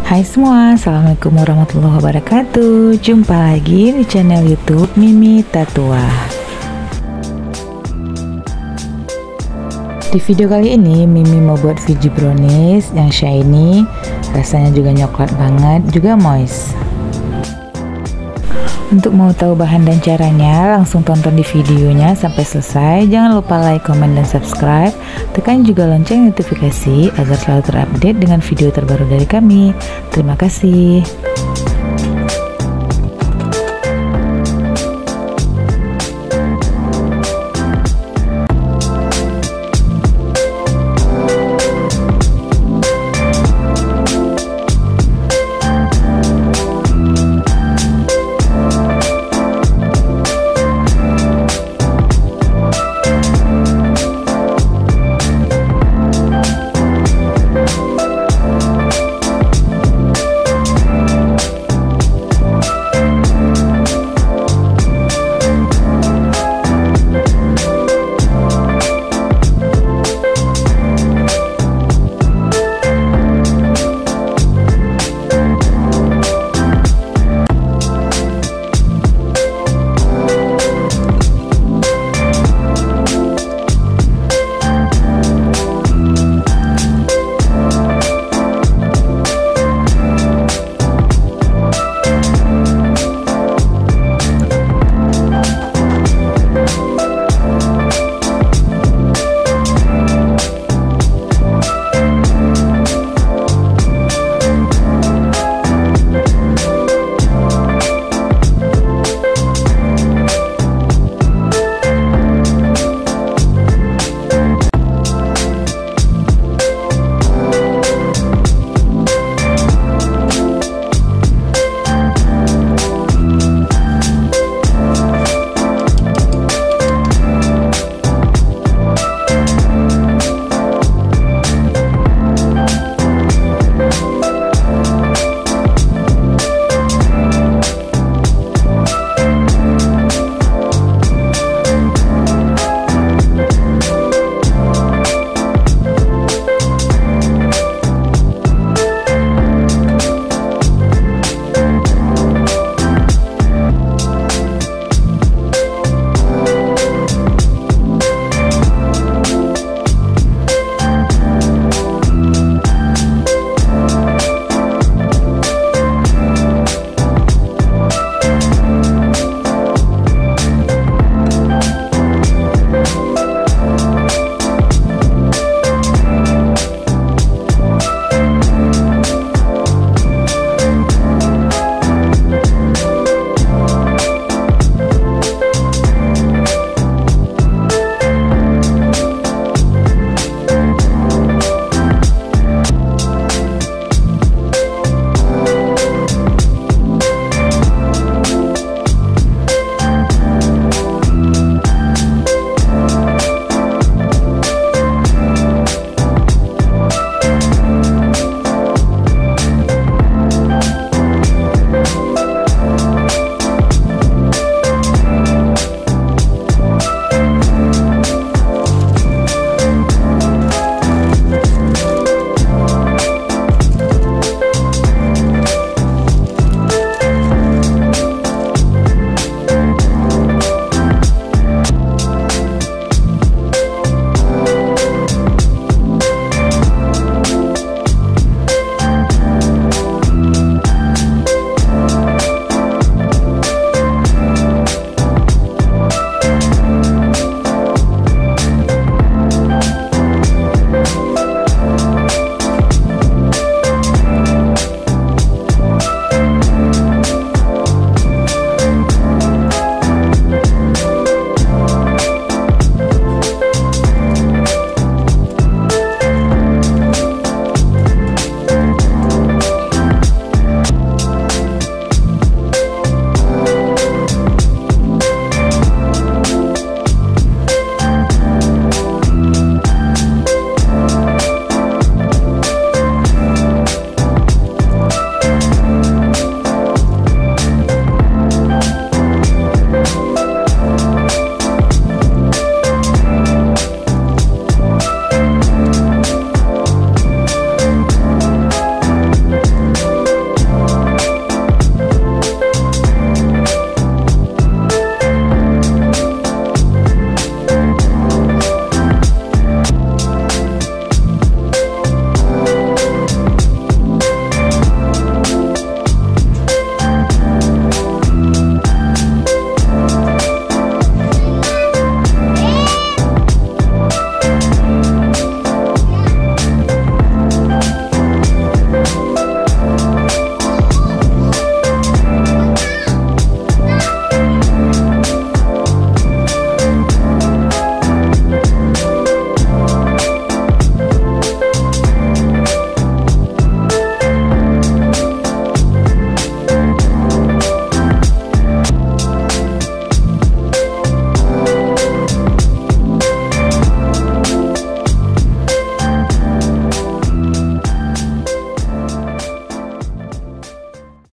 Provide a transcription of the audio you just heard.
Hai semua, Assalamualaikum warahmatullahi wabarakatuh. Jumpa lagi di channel YouTube Mimie Tatua. Di video kali ini Mimie mau buat fudgy brownies yang shiny, rasanya juga coklat banget, juga moist. Untuk mau tahu bahan dan caranya, langsung tonton di videonya sampai selesai. Jangan lupa like, komen, dan subscribe. Tekan juga lonceng notifikasi agar selalu terupdate dengan video terbaru dari kami. Terima kasih.